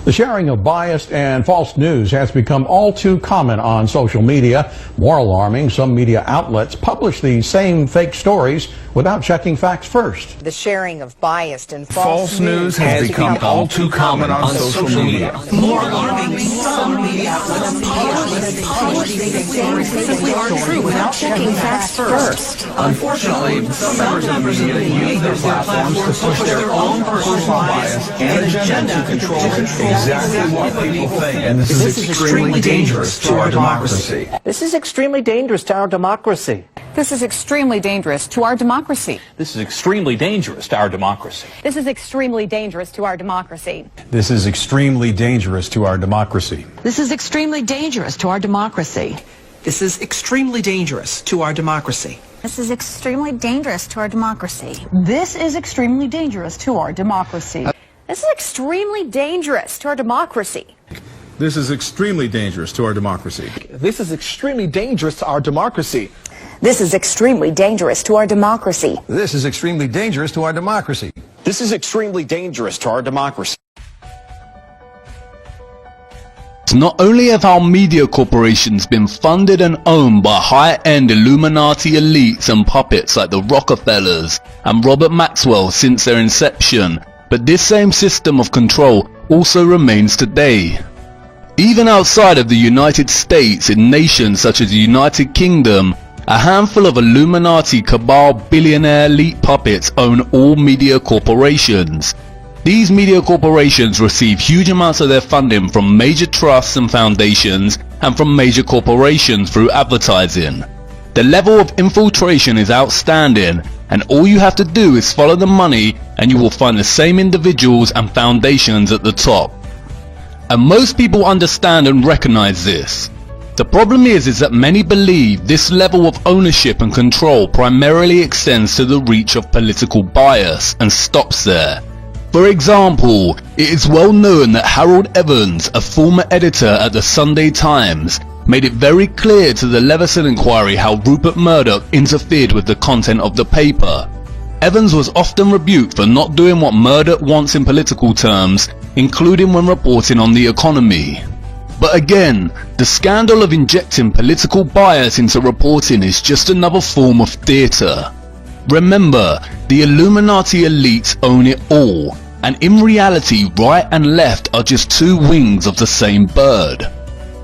The sharing of biased and false news has become all too common on social media. More alarming, some media outlets publish these same fake stories without checking facts first. The sharing of biased and false news has become all too common on social media. More alarming, some media outlets publish these stories simply aren't true without checking facts first. Unfortunately, some members of the media use their platforms to push their own personal bias and agenda to control exactly what people think. And this is extremely dangerous to our democracy. This is extremely dangerous to our democracy. This is extremely dangerous to our democracy. This is extremely dangerous to our democracy. This is extremely dangerous to our democracy. This is extremely dangerous to our democracy. This is extremely dangerous to our democracy. This is extremely dangerous to our democracy. This is extremely dangerous to our democracy. This is extremely dangerous to our democracy. This is extremely dangerous to our democracy. This is extremely dangerous to our democracy. This is extremely dangerous to our democracy. This is extremely dangerous to our democracy. This is extremely dangerous to our democracy. This is extremely dangerous to our democracy. Not only have our media corporations been funded and owned by high-end Illuminati elites and puppets like the Rockefellers and Robert Maxwell since their inception, but this same system of control also remains today. Even outside of the United States, in nations such as the United Kingdom, a handful of Illuminati cabal billionaire elite puppets own all media corporations. These media corporations receive huge amounts of their funding from major trusts and foundations and from major corporations through advertising. The level of infiltration is outstanding, and all you have to do is follow the money and you will find the same individuals and foundations at the top. And most people understand and recognize this. The problem is that many believe this level of ownership and control primarily extends to the reach of political bias and stops there. For example, it is well known that Harold Evans, a former editor at the Sunday Times, made it very clear to the Leveson inquiry how Rupert Murdoch interfered with the content of the paper. Evans was often rebuked for not doing what Murdoch wants in political terms, including when reporting on the economy. But again, the scandal of injecting political bias into reporting is just another form of theatre. Remember, the Illuminati elites own it all, and in reality right and left are just two wings of the same bird.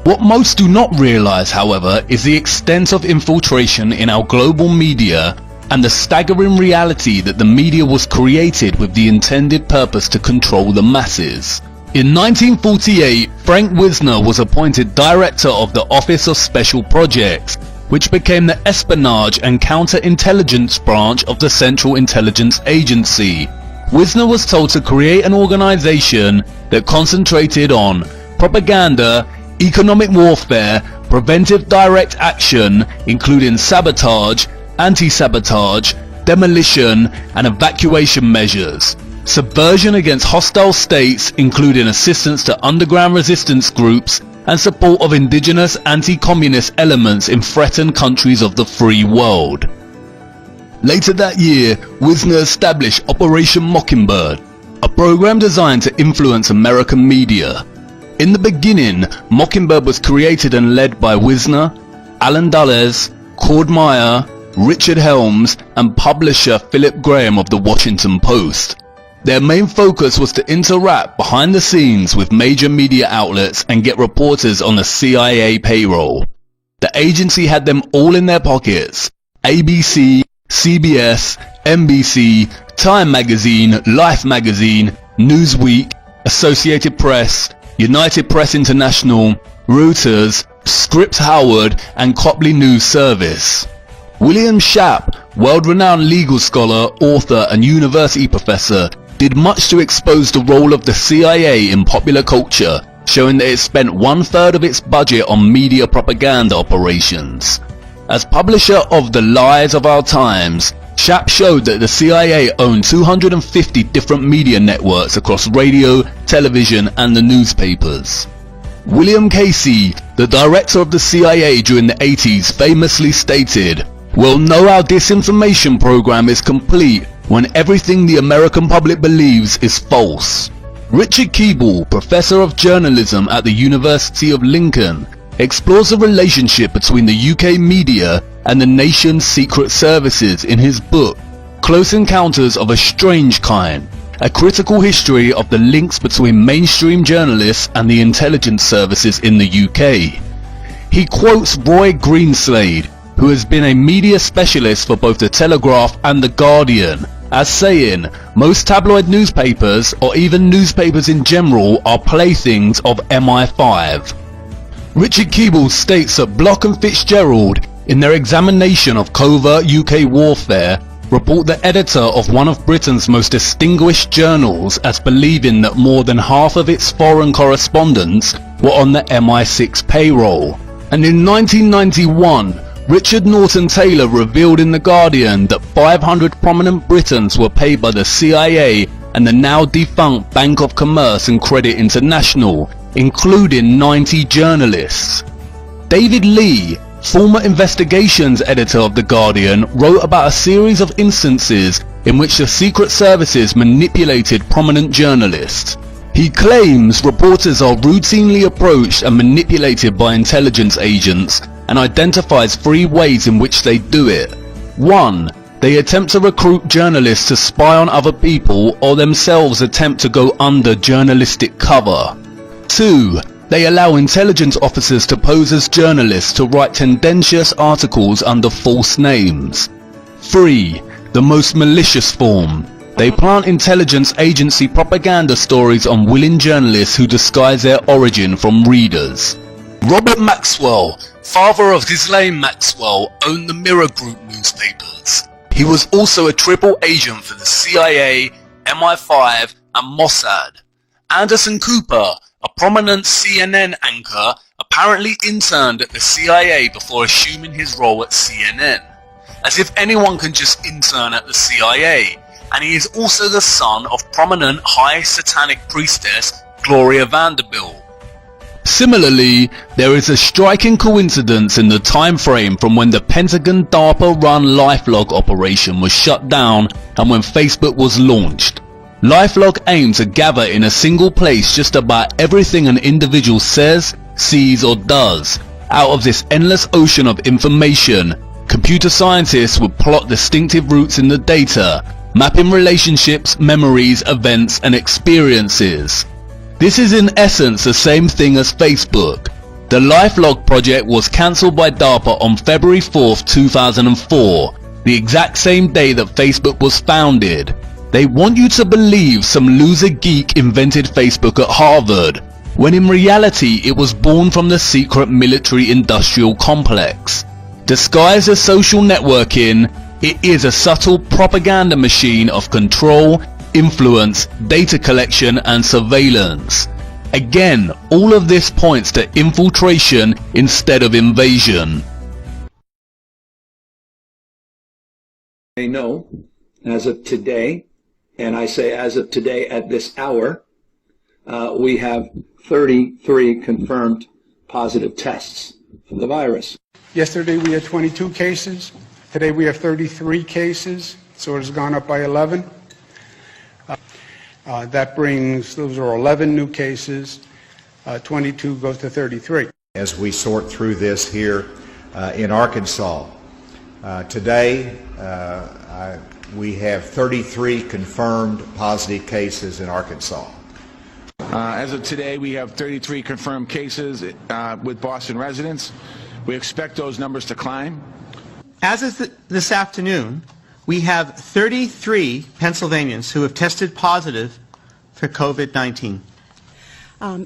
What most do not realize, however, is the extent of infiltration in our global media and the staggering reality that the media was created with the intended purpose to control the masses. In 1948, Frank Wisner was appointed director of the Office of Special Projects, which became the espionage and counterintelligence branch of the Central Intelligence Agency. Wisner was told to create an organization that concentrated on propaganda, economic warfare, preventive direct action, including sabotage, anti-sabotage, demolition, and evacuation measures, subversion against hostile states, including assistance to underground resistance groups, and support of indigenous anti-communist elements in threatened countries of the free world. Later that year, Wisner established Operation Mockingbird, a program designed to influence American media. In the beginning, Mockingbird was created and led by Wisner, Alan Dulles, Cord Meyer, Richard Helms, and publisher Philip Graham of the Washington Post. Their main focus was to interact behind the scenes with major media outlets and get reporters on the CIA payroll. The agency had them all in their pockets: ABC, CBS, NBC, Time Magazine, Life Magazine, Newsweek, Associated Press, United Press International, Reuters, Scripps Howard, and Copley News Service. William Schaap, world-renowned legal scholar, author, and university professor, did much to expose the role of the CIA in popular culture, showing that it spent 1/3 of its budget on media propaganda operations. As publisher of The Lies of Our Times, Schaap showed that the CIA owned 250 different media networks across radio, television, and the newspapers. William Casey, the director of the CIA during the 80s, famously stated, "We'll know our disinformation program is complete when everything the American public believes is false." Richard Keeble, Professor of Journalism at the University of Lincoln, explores the relationship between the UK media and the nation's secret services in his book, Close Encounters of a Strange Kind, a critical history of the links between mainstream journalists and the intelligence services in the UK. He quotes Roy Greenslade, who has been a media specialist for both The Telegraph and The Guardian, as saying, most tabloid newspapers, or even newspapers in general, are playthings of MI5. Richard Keeble states that Block and Fitzgerald, in their examination of covert UK warfare, report the editor of one of Britain's most distinguished journals as believing that more than half of its foreign correspondents were on the MI6 payroll. And in 1991, Richard Norton Taylor revealed in The Guardian that 500 prominent Britons were paid by the CIA and the now defunct Bank of Commerce and Credit International, including 90 journalists. David Lee, former investigations editor of The Guardian, wrote about a series of instances in which the secret services manipulated prominent journalists. He claims reporters are routinely approached and manipulated by intelligence agents, and identifies 3 ways in which they do it. 1. They attempt to recruit journalists to spy on other people or themselves attempt to go under journalistic cover. 2. They allow intelligence officers to pose as journalists to write tendentious articles under false names. 3. The most malicious form. They plant intelligence agency propaganda stories on willing journalists who disguise their origin from readers. Robert Maxwell, father of Ghislaine Maxwell, owned the Mirror Group newspapers. He was also a triple agent for the CIA, MI5 and Mossad. Anderson Cooper, a prominent CNN anchor, apparently interned at the CIA before assuming his role at CNN. As if anyone can just intern at the CIA. And he is also the son of prominent high satanic priestess Gloria Vanderbilt. Similarly, there is a striking coincidence in the time frame from when the Pentagon DARPA-run LifeLog operation was shut down and when Facebook was launched. LifeLog aimed to gather in a single place just about everything an individual says, sees or does. Out of this endless ocean of information, computer scientists would plot distinctive routes in the data, mapping relationships, memories, events and experiences. This is in essence the same thing as Facebook. The LifeLog project was cancelled by DARPA on February 4th, 2004, the exact same day that Facebook was founded. They want you to believe some loser geek invented Facebook at Harvard, when in reality it was born from the secret military-industrial complex. Disguised as social networking, it is a subtle propaganda machine of control, influence, data collection and surveillance. Again, all of this points to infiltration instead of invasion. They know, as of today, and I say as of today at this hour, we have 33 confirmed positive tests for the virus. Yesterday we had 22 cases. Today we have 33 cases, so it has gone up by 11. That brings, those are 11 new cases. 22 goes to 33. As we sort through this here in Arkansas, today we have 33 confirmed positive cases in Arkansas. As of today, we have 33 confirmed cases with Boston residents. We expect those numbers to climb. As of this afternoon, we have 33 Pennsylvanians who have tested positive for COVID-19.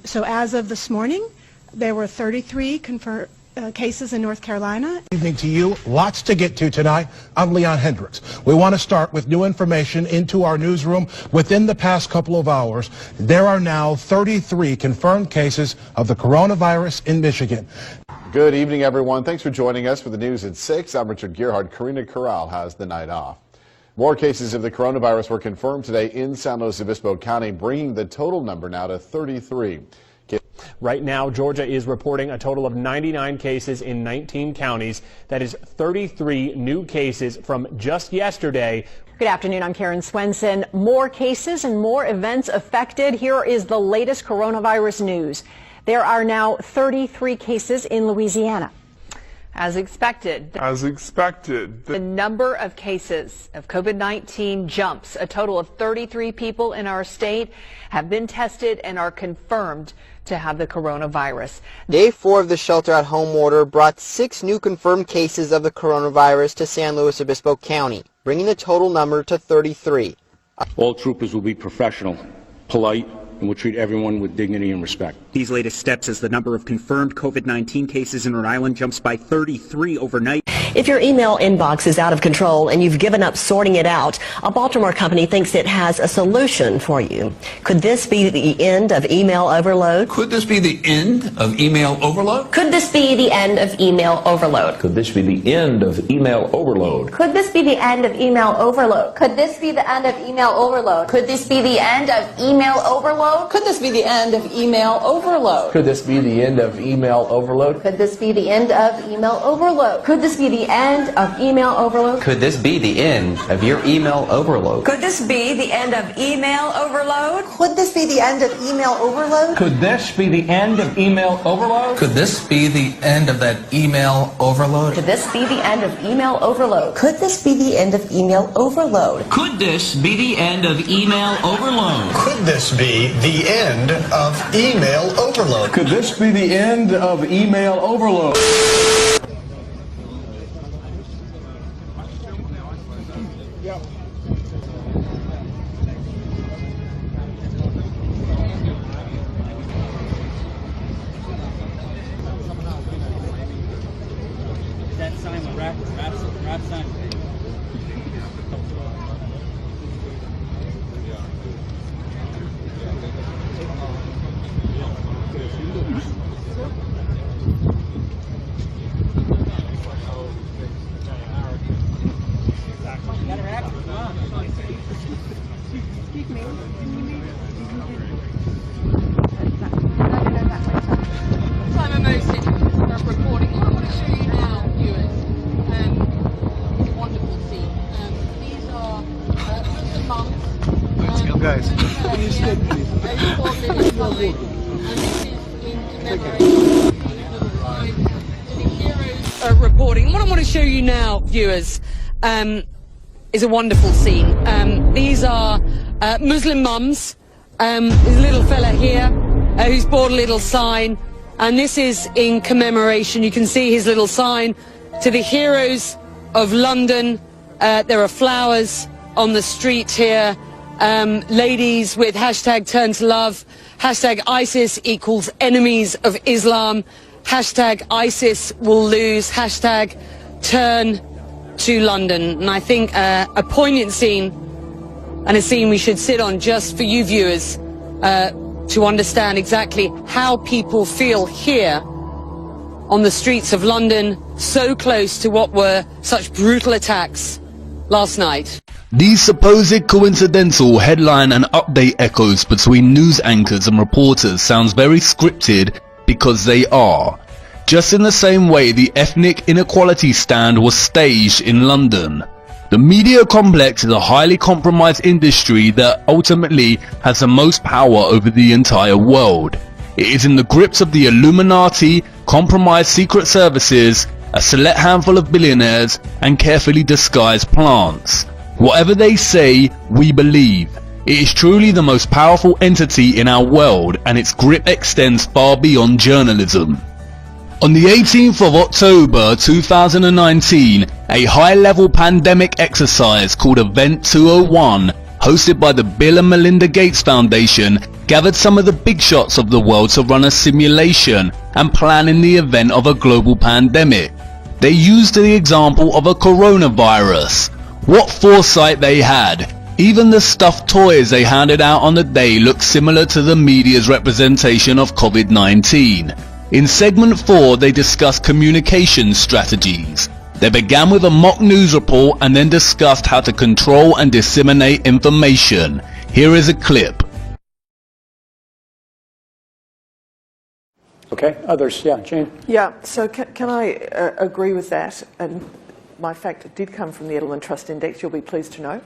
So as of this morning, there were 33 confirmed cases in North Carolina. Evening to you. Lots to get to tonight. I'm Leon Hendricks. We want to start with new information into our newsroom. Within the past couple of hours, there are now 33 confirmed cases of the coronavirus in Michigan. Good evening, everyone. Thanks for joining us for the news at 6. I'm Richard Gearhart. Karina Corral has the night off. More cases of the coronavirus were confirmed today in San Luis Obispo County, bringing the total number now to 33. Right now, Georgia is reporting a total of 99 cases in 19 counties. That is 33 new cases from just yesterday. Good afternoon, I'm Karen Swenson. More cases and more events affected. Here is the latest coronavirus news. There are now 33 cases in Louisiana. As expected, the number of cases of COVID-19 jumps. A total of 33 people in our state have been tested and are confirmed to have the coronavirus. Day 4 of the shelter-at-home order brought 6 new confirmed cases of the coronavirus to San Luis Obispo County, bringing the total number to 33. All troopers will be professional, polite, and will treat everyone with dignity and respect. These latest steps as the number of confirmed COVID-19 cases in Rhode Island jumps by 33 overnight. If your email inbox is out of control and you've given up sorting it out, a Baltimore company thinks it has a solution for you. Could this be the end of email overload? Could this be the end of email overload? Could this be the end of email overload? Could this be the end of email overload? Could this be the end of email overload? Could this be the end of email overload? Could this be the end of email overload? Could this be the end of email overload? Could this be the end of email overload? Could this be the end of email overload? Could this be the end of email overload? Could this be the end of your email overload? Could this be the end of email overload? Could this be the end of email overload? Could this be the end of email overload? Could this be the end of that email overload? Could this be the end of email overload? Could this be the end of email overload? Could this be the end of email overload? Could this be the end of email overload? Could this be the end of email overload? That sign with rap sign. Reporting. What I want to show you now, viewers, is a wonderful scene. These are Muslim mums. There's a little fella here who's bought a little sign, and this is in commemoration. You can see his little sign to the heroes of London. There are flowers on the street here. Ladies with hashtag turn to love, hashtag ISIS equals enemies of Islam, hashtag ISIS will lose, hashtag turn to London. And I think a poignant scene, and a scene we should sit on just for you viewers to understand exactly how people feel here on the streets of London, so close to what were such brutal attacks last night. These supposed coincidental headline and update echoes between news anchors and reporters sounds very scripted, because they are. Just in the same way the ethnic inequality stand was staged in London. The media complex is a highly compromised industry that ultimately has the most power over the entire world. It is in the grips of the Illuminati, compromised secret services, a select handful of billionaires, and carefully disguised plants. Whatever they say, we believe. It is truly the most powerful entity in our world, and its grip extends far beyond journalism. On the 18th of October 2019, a high-level pandemic exercise called Event 201, hosted by the Bill and Melinda Gates Foundation, gathered some of the big shots of the world to run a simulation and plan in the event of a global pandemic. They used the example of a coronavirus. What foresight they had. Even the stuffed toys they handed out on the day looked similar to the media's representation of COVID-19. In segment 4 they discussed communication strategies. They began with a mock news report and then discussed how to control and disseminate information. Here is a clip. Okay, others, yeah, Jane. Yeah, so can I agree with that? And my fact did come from the Edelman Trust Index, you'll be pleased to know,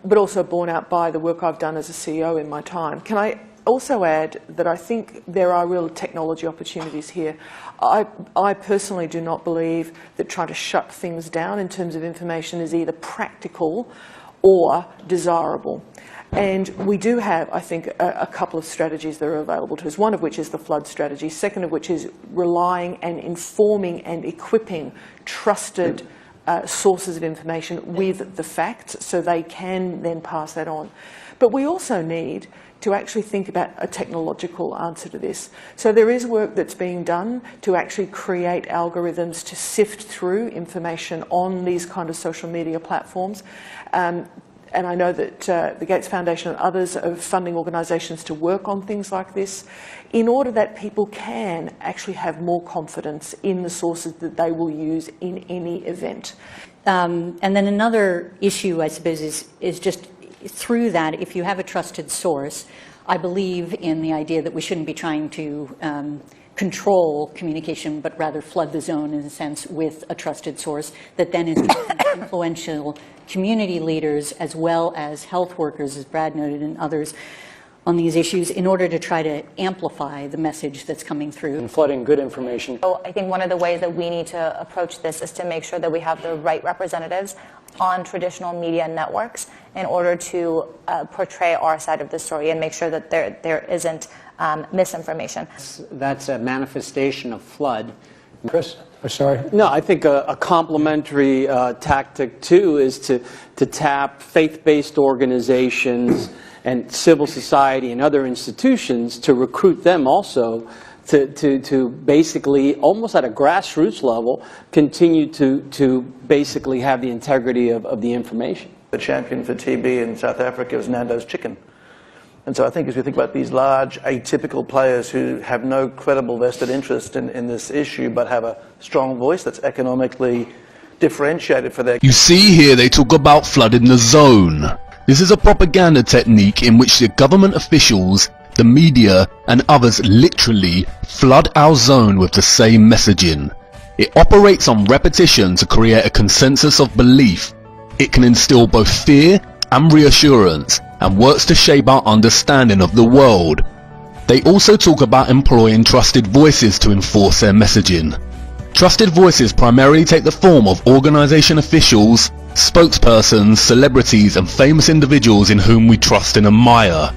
but also borne out by the work I've done as a CEO in my time. Can I also add that I think there are real technology opportunities here. I personally do not believe that trying to shut things down in terms of information is either practical or desirable. And we do have, I think, a couple of strategies that are available to us, one of which is the flood strategy, second of which is relying and informing and equipping trusted sources of information with the facts so they can then pass that on. But we also need to actually think about a technological answer to this. So there is work that's being done to actually create algorithms to sift through information on these kind of social media platforms. And I know that the Gates Foundation and others are funding organisations to work on things like this in order that people can actually have more confidence in the sources that they will use in any event. And then another issue, I suppose, is just through that, if you have a trusted source, I believe in the idea that we shouldn't be trying to control communication, but rather flood the zone, in a sense, with a trusted source that then is influential community leaders as well as health workers, as Brad noted, and others on these issues in order to try to amplify the message that's coming through. And flooding good information. So I think one of the ways that we need to approach this is to make sure that we have the right representatives on traditional media networks in order to portray our side of the story and make sure that there isn't misinformation. That's a manifestation of flood. Chris? Sorry. No, I think a complementary tactic, too, is to tap faith-based organizations and civil society and other institutions to recruit them also to basically, almost at a grassroots level, continue to basically have the integrity of the information. The champion for TB in South Africa is Nando's Chicken. And so I think as we think about these large atypical players who have no credible vested interest in this issue but have a strong voice that's economically differentiated for their... You see here they talk about flooding the zone. This is a propaganda technique in which the government officials, the media and others literally flood our zone with the same messaging. It operates on repetition to create a consensus of belief. It can instill both fear and reassurance and works to shape our understanding of the world. They also talk about employing trusted voices to enforce their messaging. Trusted voices primarily take the form of organization officials, spokespersons, celebrities and famous individuals in whom we trust and admire.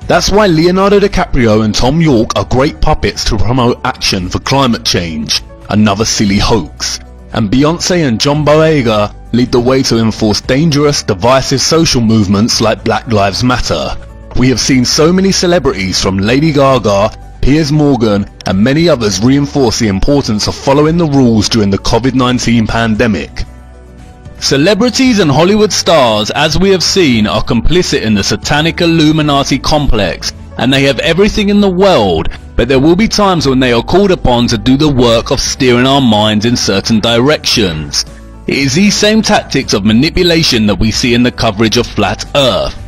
That's why Leonardo DiCaprio and Tom York are great puppets to promote action for climate change, another silly hoax. And Beyonce and John Boyega lead the way to enforce dangerous, divisive social movements like Black Lives Matter. We have seen so many celebrities from Lady Gaga, Piers Morgan and many others reinforce the importance of following the rules during the COVID-19 pandemic. Celebrities and Hollywood stars, as we have seen, are complicit in the satanic Illuminati complex, and they have everything in the world, but there will be times when they are called upon to do the work of steering our minds in certain directions. It is these same tactics of manipulation that we see in the coverage of Flat Earth.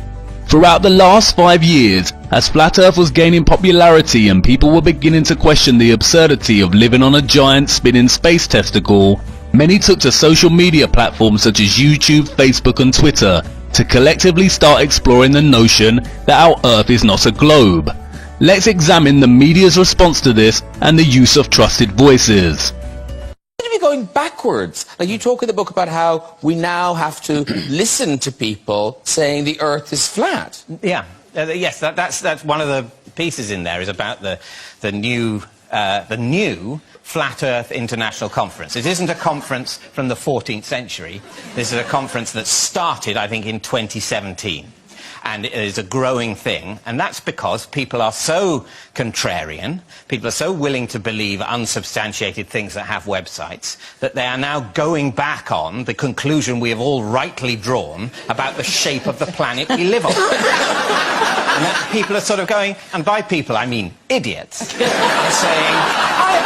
Throughout the last 5 years, as Flat Earth was gaining popularity and people were beginning to question the absurdity of living on a giant spinning space testicle, many took to social media platforms such as YouTube, Facebook and Twitter to collectively start exploring the notion that our Earth is not a globe. Let's examine the media's response to this and the use of trusted voices. To be going backwards. Like you talk in the book about how we now have to listen to people saying the Earth is flat. Yeah, yes, that's one of the pieces in there is about the new Flat Earth International Conference. It isn't a conference from the 14th century. This is a conference that started, I think, in 2017. And it is a growing thing, and that's because people are so contrarian, people are so willing to believe unsubstantiated things that have websites, that they are now going back on the conclusion we have all rightly drawn about the shape of the planet we live on. And that people are sort of going, and by people I mean idiots, are saying,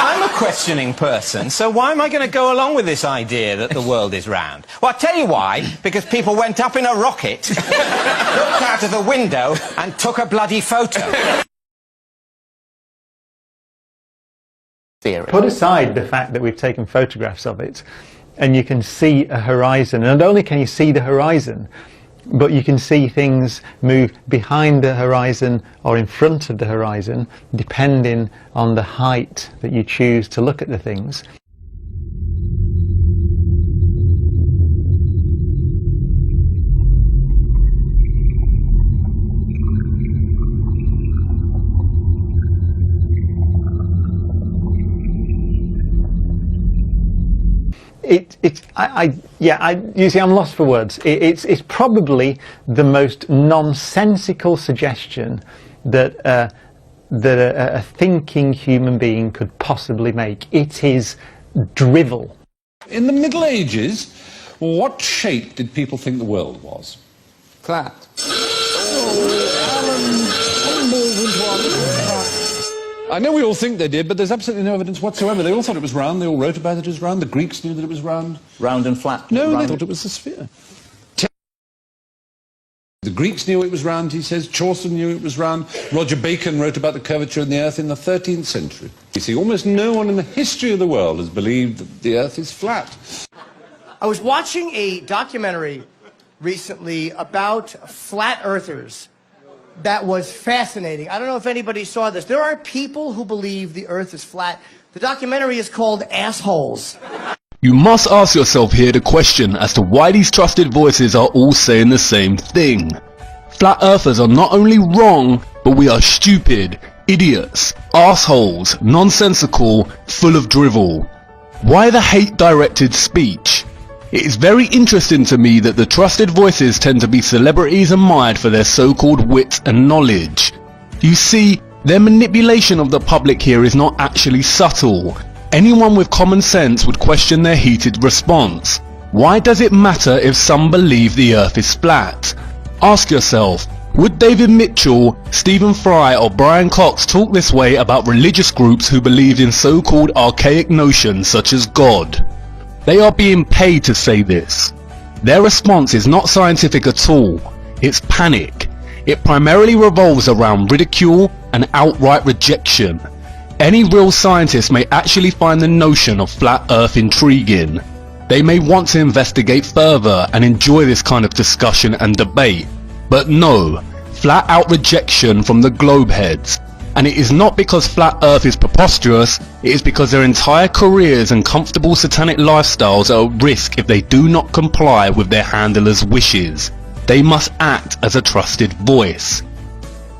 I'm a questioning person, so why am I going to go along with this idea that the world is round? Well, I'll tell you why, because people went up in a rocket, looked out of the window and took a bloody photo. Put aside the fact that we've taken photographs of it. and you can see a horizon. And not only can you see the horizon, but you can see things move behind the horizon or in front of the horizon, depending on the height that you choose to look at the things. You see, I'm lost for words. It's probably the most nonsensical suggestion that a thinking human being could possibly make. It is drivel. In the Middle Ages, what shape did people think the world was? Flat. I know we all think they did, but there's absolutely no evidence whatsoever. They all thought it was round. They all wrote about it as round. The Greeks knew that it was round. Round and flat? No, they thought it was a sphere. The Greeks knew it was round, he says. Chaucer knew it was round. Roger Bacon wrote about the curvature of the Earth in the 13th century. You see, almost no one in the history of the world has believed that the Earth is flat. I was watching a documentary recently about flat earthers that was fascinating. I don't know if anybody saw this. There are people who believe the Earth is flat. The documentary is called Assholes. You must ask yourself here the question as to why these trusted voices are all saying the same thing. Flat earthers are not only wrong, but we are stupid, idiots, assholes, nonsensical, full of drivel. Why the hate-directed speech? It is very interesting to me that the trusted voices tend to be celebrities admired for their so-called wit and knowledge. You see, their manipulation of the public here is not actually subtle. Anyone with common sense would question their heated response. Why does it matter if some believe the Earth is flat? Ask yourself, would David Mitchell, Stephen Fry or Brian Cox talk this way about religious groups who believed in so-called archaic notions such as God? They are being paid to say this. Their response is not scientific at all. It's panic. It primarily revolves around ridicule and outright rejection. Any real scientist may actually find the notion of flat Earth intriguing. They may want to investigate further and enjoy this kind of discussion and debate. But no, flat out rejection from the globe heads. And it is not because flat Earth is preposterous, it is because their entire careers and comfortable satanic lifestyles are at risk if they do not comply with their handlers' wishes. They must act as a trusted voice.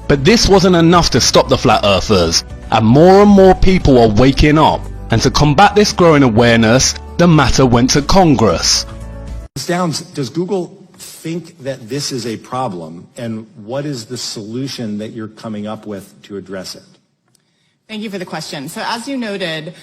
But this wasn't enough to stop the flat earthers, and more people are waking up, and to combat this growing awareness, the matter went to Congress. Downs, does Google think that this is a problem, and what is the solution that you're coming up with to address it? Thank you for the question. So as you noted,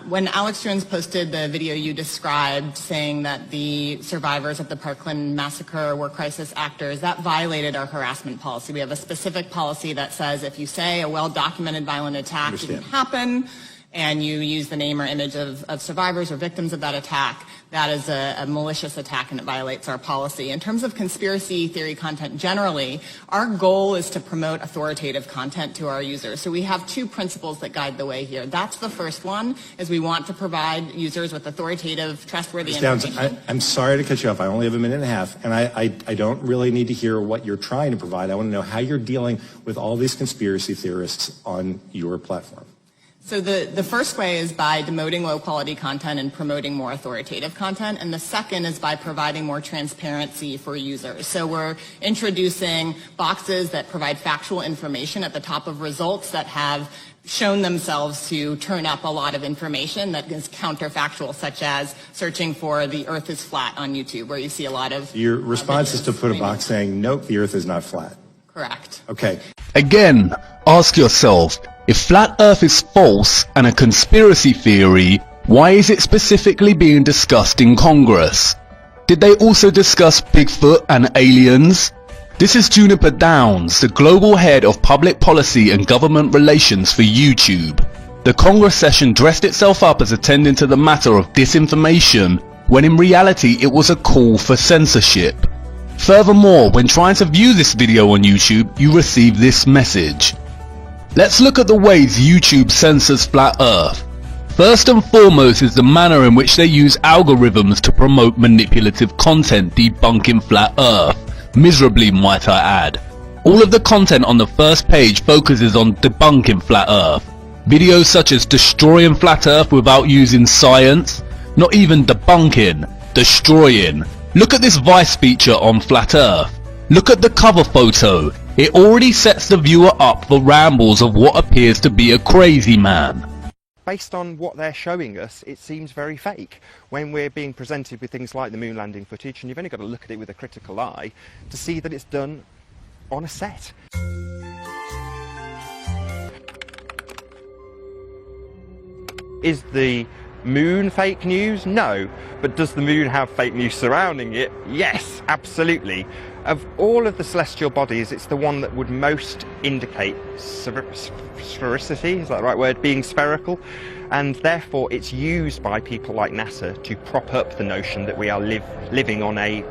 when Alex Jones posted the video you described saying that the survivors of the Parkland massacre were crisis actors, that violated our harassment policy. We have a specific policy that says if you say a well-documented violent attack didn't happen and you use the name or image of survivors or victims of that attack, that is a malicious attack and it violates our policy. In terms of conspiracy theory content generally, our goal is to promote authoritative content to our users. So we have two principles that guide the way here. That's the first one, is we want to provide users with authoritative, trustworthy information. I'm sorry to cut you off. I only have a minute and a half, and I don't really need to hear what you're trying to provide. I want to know how you're dealing with all these conspiracy theorists on your platform. So the first way is by demoting low-quality content and promoting more authoritative content, and the second is by providing more transparency for users. So we're introducing boxes that provide factual information at the top of results that have shown themselves to turn up a lot of information that is counterfactual, such as searching for the Earth is flat on YouTube, where you see a lot of... Your response is to put a box saying, nope, the Earth is not flat. Correct. Okay. Again, ask yourself, if flat Earth is false and a conspiracy theory, why is it specifically being discussed in Congress? Did they also discuss Bigfoot and aliens? This is Juniper Downs, the global head of public policy and government relations for YouTube. The Congress session dressed itself up as attending to the matter of disinformation, when in reality it was a call for censorship. Furthermore, when trying to view this video on YouTube, you receive this message. Let's look at the ways YouTube censors flat Earth. First and foremost is the manner in which they use algorithms to promote manipulative content debunking flat earth, miserably might I add. All of the content on the first page focuses on debunking flat earth. Videos such as destroying flat earth without using science, not even debunking, destroying. Look at this Vice feature on flat earth. Look at the cover photo. It already sets the viewer up for rambles of what appears to be a crazy man. Based on what they're showing us, it seems very fake. When we're being presented with things like the moon landing footage, and you've only got to look at it with a critical eye to see that it's done on a set. Is the moon fake news? No. But does the moon have fake news surrounding it? Yes, absolutely. Of all of the celestial bodies, it's the one that would most indicate sphericity, is that the right word, being spherical, and therefore it's used by people like NASA to prop up the notion that we are living on a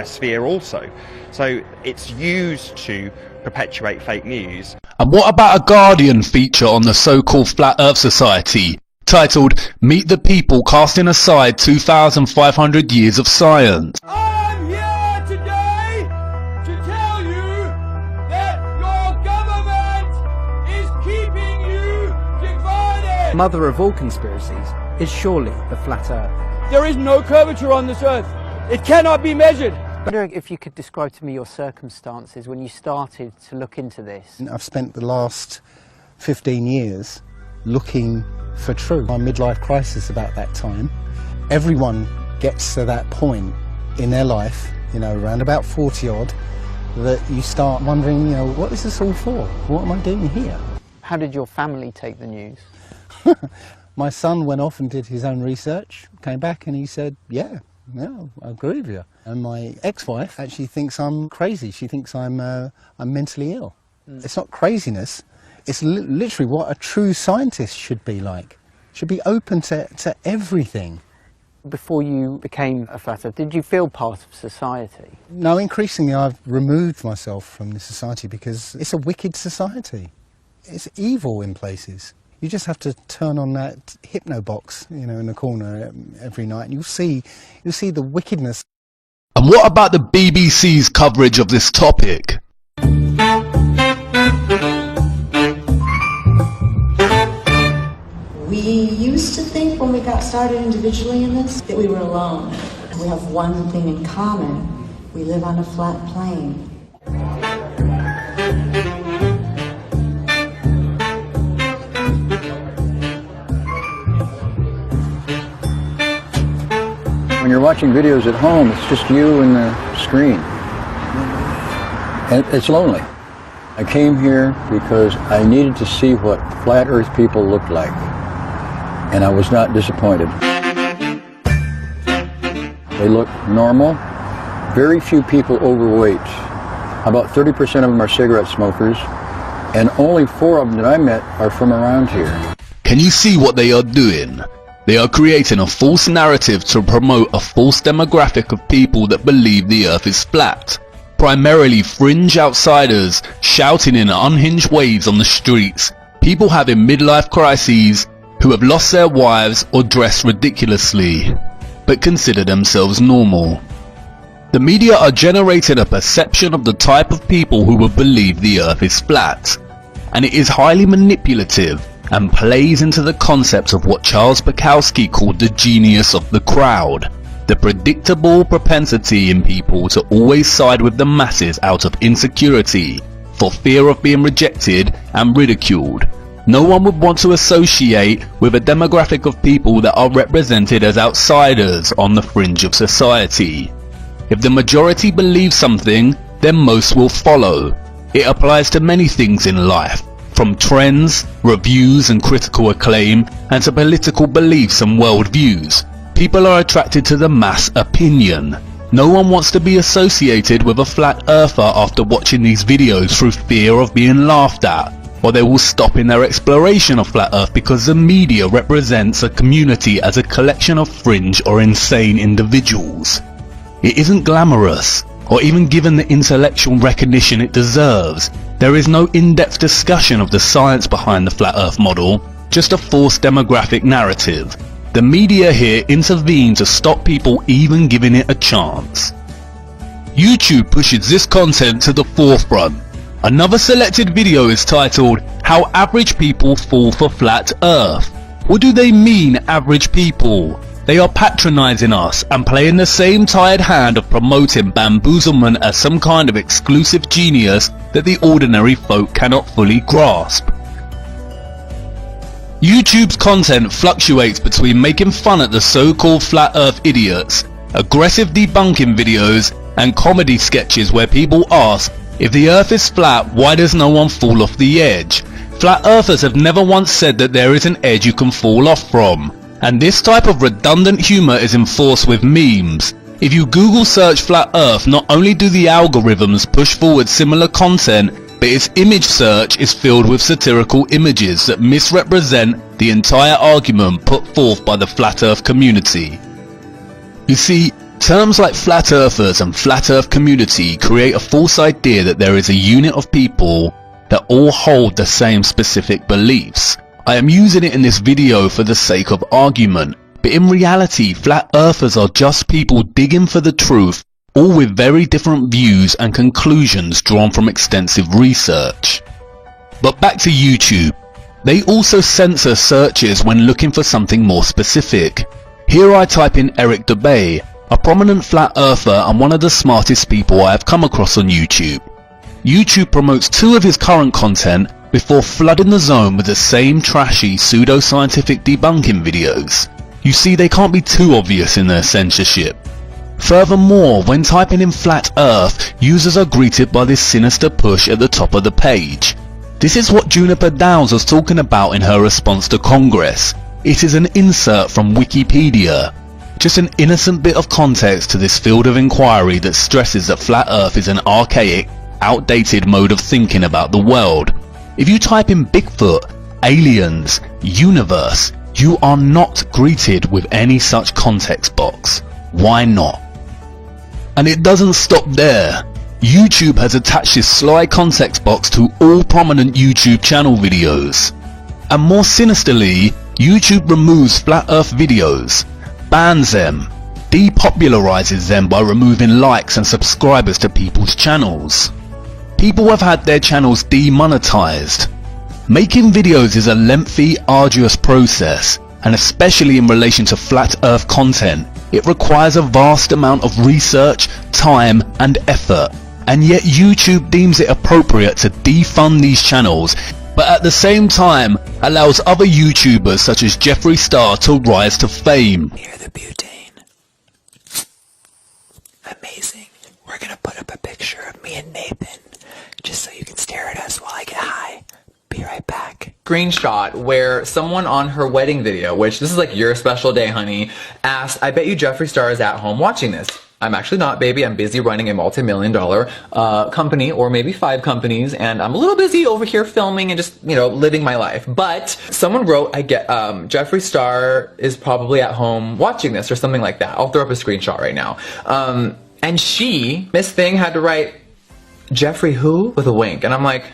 sphere also. So it's used to perpetuate fake news. And what about a Guardian feature on the so-called Flat Earth Society, titled "Meet the People Casting Aside 2,500 Years of Science"? I'm here today to tell you that your government is keeping you divided. Mother of all conspiracies is surely the flat earth. There is no curvature on this earth. It cannot be measured. I wonder if you could describe to me your circumstances when you started to look into this. I've spent the last 15 years looking for truth. My midlife crisis about that time. Everyone gets to that point in their life, you know, around about 40 odd, that you start wondering, you know, what is this all for? What am I doing here? How did your family take the news? My son went off and did his own research, came back and he said, yeah, I agree with you. And my ex-wife actually thinks I'm crazy. She thinks I'm mentally ill. It's not craziness. It's literally what a true scientist should be like. Should be open to everything. Before you became a flat earther, did you feel part of society? No, increasingly I've removed myself from the society because it's a wicked society. It's evil in places. You just have to turn on that hypno box, you know, in the corner every night, and you'll see the wickedness. And what about the BBC's coverage of this topic? We used to think when we got started individually in this that we were alone. We have one thing in common. We live on a flat plane. When you're watching videos at home, it's just you and the screen. And it's lonely. I came here because I needed to see what flat earth people looked like. And I was not disappointed. They look normal. Very few people overweight. About 30% of them are cigarette smokers. And only 4 of them that I met are from around here. Can you see what they are doing? They are creating a false narrative to promote a false demographic of people that believe the earth is flat. Primarily fringe outsiders shouting in unhinged ways on the streets. People having midlife crises who have lost their wives or dress ridiculously, but consider themselves normal. The media are generating a perception of the type of people who will believe the earth is flat, and it is highly manipulative and plays into the concept of what Charles Bukowski called the genius of the crowd, the predictable propensity in people to always side with the masses out of insecurity, for fear of being rejected and ridiculed. No one would want to associate with a demographic of people that are represented as outsiders on the fringe of society. If the majority believe something, then most will follow. It applies to many things in life, from trends, reviews and critical acclaim, and to political beliefs and worldviews. People are attracted to the mass opinion. No one wants to be associated with a flat earther after watching these videos through fear of being laughed at, or they will stop in their exploration of flat earth because the media represents a community as a collection of fringe or insane individuals. It isn't glamorous, or even given the intellectual recognition it deserves. There is no in-depth discussion of the science behind the flat earth model, just a forced demographic narrative. The media here intervene to stop people even giving it a chance. YouTube pushes this content to the forefront. Another selected video is titled, "How Average People Fall for Flat Earth." What do they mean, average people? They are patronizing us and playing the same tired hand of promoting bamboozlement as some kind of exclusive genius that the ordinary folk cannot fully grasp. YouTube's content fluctuates between making fun at the so-called flat earth idiots, aggressive debunking videos, and comedy sketches where people ask, if the earth is flat, why does no one fall off the edge? Flat earthers have never once said that there is an edge you can fall off from. And this type of redundant humour is enforced with memes. If you Google search flat earth, not only do the algorithms push forward similar content, but its image search is filled with satirical images that misrepresent the entire argument put forth by the flat earth community. You see, terms like flat earthers and flat earth community create a false idea that there is a unit of people that all hold the same specific beliefs. I am using it in this video for the sake of argument, but in reality flat earthers are just people digging for the truth, all with very different views and conclusions drawn from extensive research. But back to YouTube. They also censor searches when looking for something more specific. Here I type in Eric DeBay, a prominent flat earther and one of the smartest people I have come across on YouTube. YouTube promotes 2 of his current content before flooding the zone with the same trashy pseudo-scientific debunking videos. You see, they can't be too obvious in their censorship. Furthermore, when typing in flat earth, users are greeted by this sinister push at the top of the page. This is what Juniper Downs was talking about in her response to Congress. It is an insert from Wikipedia. Just an innocent bit of context to this field of inquiry that stresses that flat earth is an archaic, outdated mode of thinking about the world. If you type in Bigfoot, aliens, universe, you are not greeted with any such context box. Why not? And it doesn't stop there. YouTube has attached this sly context box to all prominent YouTube channel videos. And more sinisterly, YouTube removes flat earth videos, bans them, depopularizes them by removing likes and subscribers to people's channels. People have had their channels demonetized. Making videos is a lengthy, arduous process, and especially in relation to flat earth content, it requires a vast amount of research, time and effort. And yet YouTube deems it appropriate to defund these channels, but at the same time allows other YouTubers such as Jeffree Star to rise to fame. Near the butane. Amazing. We're gonna put up a picture of me and Nathan, just so you can stare at us while I get high. Be right back. Screenshot where someone on her wedding video, which this is like your special day, honey, asked, I bet you Jeffree Star is at home watching this. I'm actually not, baby. I'm busy running a multi-million-dollar company, or maybe 5 companies, and I'm a little busy over here filming and just, you know, living my life. But someone wrote, I get Jeffree Star is probably at home watching this, or something like that. I'll throw up a screenshot right now. And she, Miss Thing, had to write Jeffree who with a wink, and I'm like,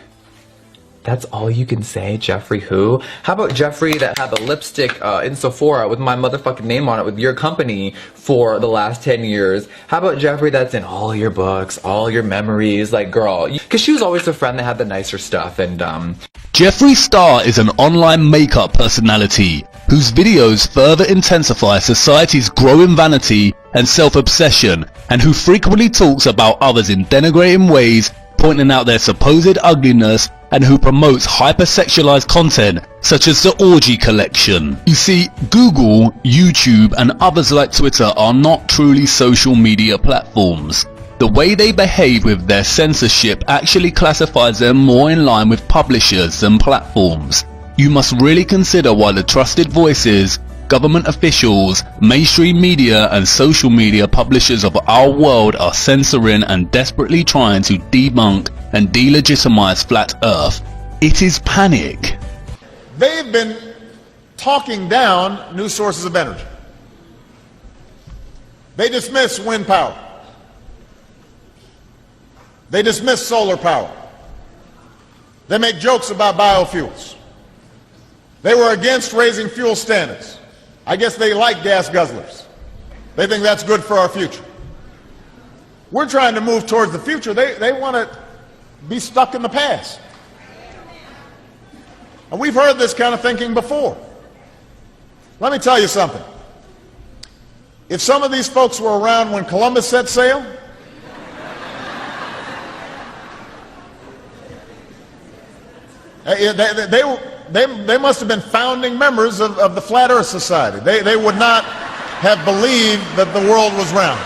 that's all you can say, Jeffree who? How about Jeffree that had the lipstick in Sephora with my motherfucking name on it with your company for the last 10 years? How about Jeffree that's in all your books, all your memories? Like, girl, because she was always the friend that had the nicer stuff. And Jeffree Star is an online makeup personality whose videos further intensify society's growing vanity and self-obsession, and who frequently talks about others in denigrating ways, pointing out their supposed ugliness, and who promotes hypersexualized content such as the orgy collection. You see, Google, YouTube and others like Twitter are not truly social media platforms. The way they behave with their censorship actually classifies them more in line with publishers than platforms. You must really consider why the trusted voices, government officials, mainstream media and social media publishers of our world are censoring and desperately trying to debunk and delegitimize flat earth. It is panic. They've been talking down new sources of energy. They dismiss wind power. They dismiss solar power. They make jokes about biofuels. They were against raising fuel standards. I guess they like gas guzzlers. They think that's good for our future. We're trying to move towards the future. They want to be stuck in the past. And we've heard this kind of thinking before. Let me tell you something. If some of these folks were around when Columbus set sail, they must have been founding members of the Flat Earth Society. They would not have believed that the world was round.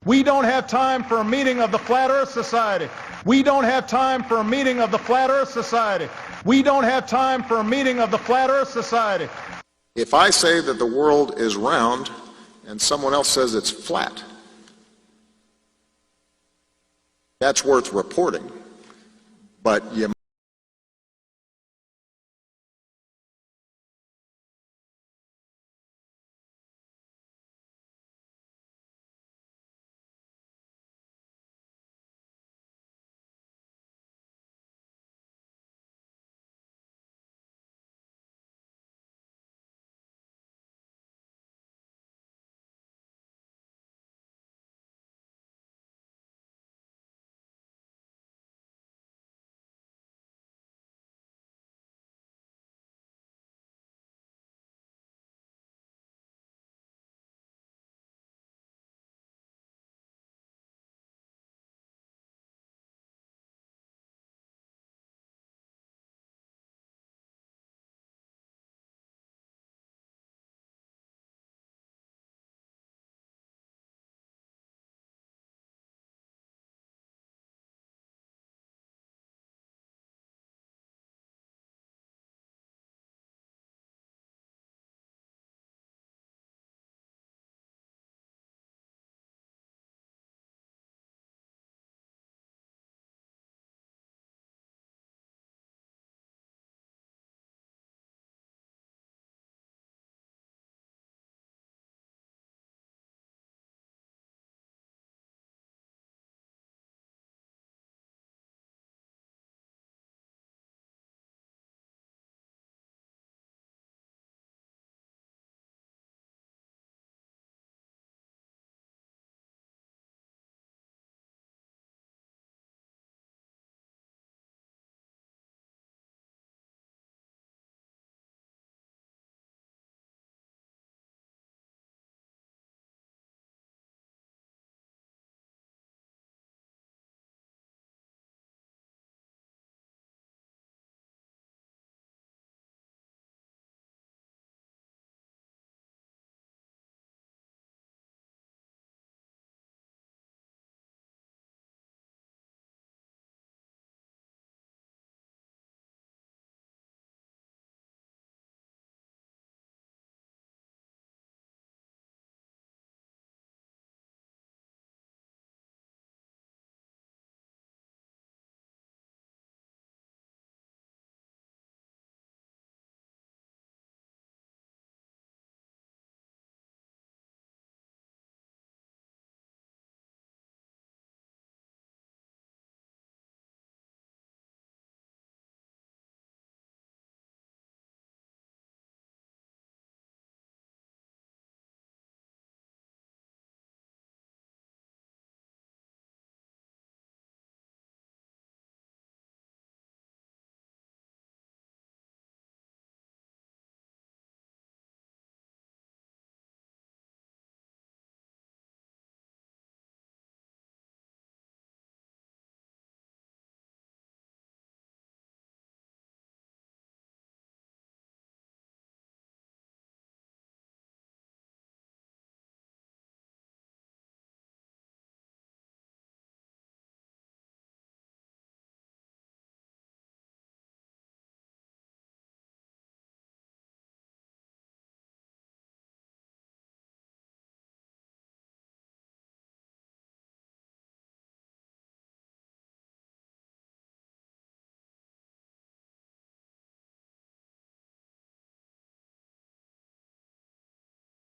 We don't have time for a meeting of the Flat Earth Society. We don't have time for a meeting of the Flat Earth Society. We don't have time for a meeting of the Flat Earth Society. If I say that the world is round and someone else says it's flat, that's worth reporting. But you